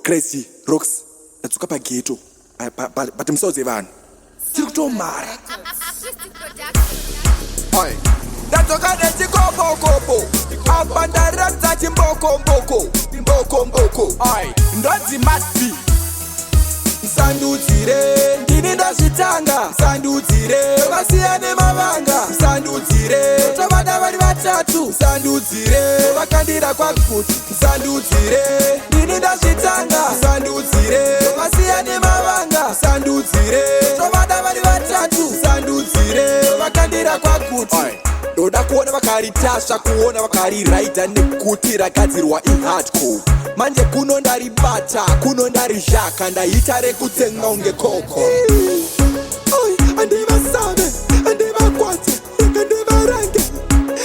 Crazy Rocks natsuka pageto but msauze vanhu tiri kutomara. Ndatoka nechikopokopo apa ndaratidza chimbokomboko ndodzi masti Musandiudzire ndini ndazvitanga Musandiudzire vakasiya nemavanga Musandiudzire tovada vari vatatu Musandiudzire vakandira kwakuti Musandiudzire ndini ndazvitanga Musandiudzire vakasiya nemavanga Musandiudzire tovada vari vatatu Musandiudzire vakandira kwakuti ndoda kuona vakaritasva kuona vakariraidha nekuti rakadzirwa ihardcore manje kuno ndaribata kuno ndarizhaka ndaita rekutsenga unge koko andivasave andivakwate rekandivarange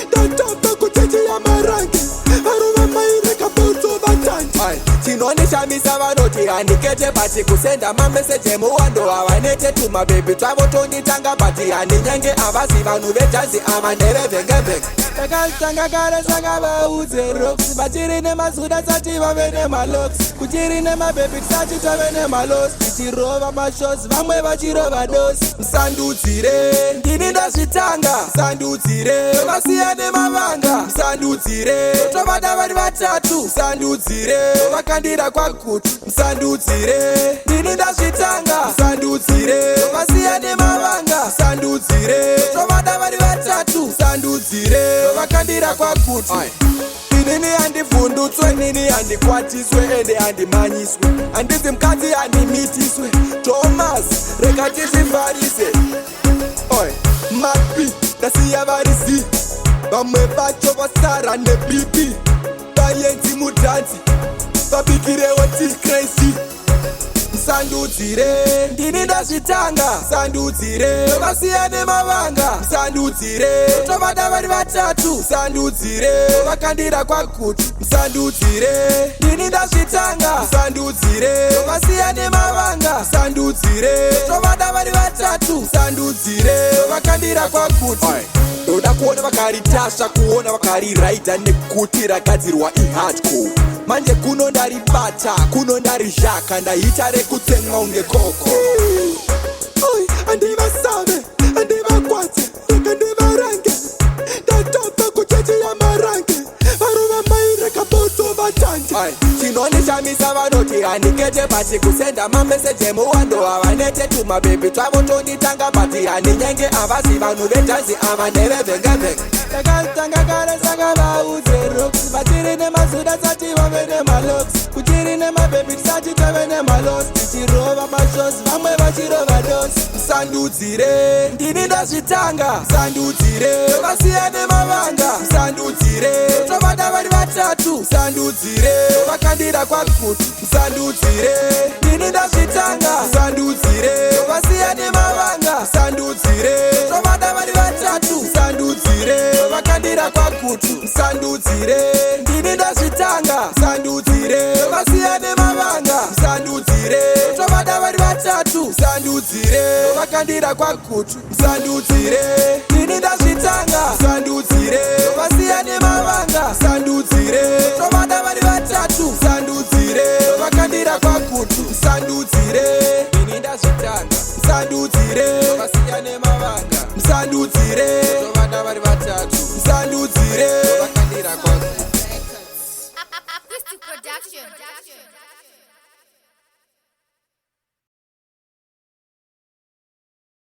ndatopa kuchechi yamarange varova maireka botso vatandi chinondishamisa vanoti handikete bati kusenda mameseje muwando havanete tumabhebi twavo tonditanga bati handinyange avazi vanhu vejazi ava ndevevhengebhenge takatanga kare saka vaudze rocks vatiri nemazuda sati vave nemalox kuchiri nemabhebi tisati tave nemalos tichirova mashozi vamwe vachirova dosi Musandiudzire ndini ndazvitanga Musandiudzire vasiya nemavanga Musandiudzire tovada vari vatatu Musandiudzire vakandira kwakuti Musandiudzire ndini ndazvitanga Musandiudzire vasiya nemavanga Musandiudzire tovada vari vatatu Musandiudzire vakandira kwakuti inini handivhundutswe nini handikwatiswe ende handimanyiswe handisi mukadzi handimitiswe Thomas reka tizvivharise mapi ndasiya varizi vamwe vacho vasara nebipi vayenzi mudhanzi vabikirewo ticrazy Musandiudzire ndini ndazvitanga Musandiudzire vasiya nemavanga Musandiudzire tovada vari vatatu Musandiudzire vakandira kwakuti Musandiudzire ndini ndazvitanga Musandiudzire vasiya nemavanga Musandiudzire tovada vari vatatu Musandiudzire vakandira kwakuti ndoda kuona vakaritasva kuona vakariraidha nekuti rakadzirwa ihardcore manje kuno ndaribata kuno ndarizhaka ndaita rekutsenga unge koko andivasave andivakwate rekandivarange ndatopa kuchechi yamarange varova maireka botso vatandi chinondishamisa vanoti handikete bati kusenda mameseje muwando havanete tumabhebi twavo tonditanga bati handinyange avazi vanhu vejazi ava ndevevhengebhenge takatanga kare saka vaudze rocks vatiri nemazuda sati vave nemalox kuchiri nemabhebi tisati tave nemalos tichirova mashozi vamwe vachirova dosi Musandiudzire ndini ndazvitanga Musandiudzire vasiya nemavanga Musandiudzire tovada vari vatatu Musandiudzire vakandira kwakuti Musandiudzire ndini ndazvitanga Musandiudzire vasiya nemavanga Musandiudzire tovada vari vatatu Musandiudzire vakandira kwakuti Musandiudzire ndini ndazvitanga Musandiudzire vasiya nemavanga Musandiudzire tovada vari vatatu Musandiudzire vakandira kwakuti Musandiudzire ndini ndazvitanga Musandiudzire vasiya nemavanga Musandiudzire tovada vari vatatu Musandiudzire vakandira kwakuti Musandiudzire ndini ndazvitanga Musandiudzire vasiya nemavanga Musandiudzire tovada vari vatatu Musandiudzire vakandira kwakuti Acquistive production.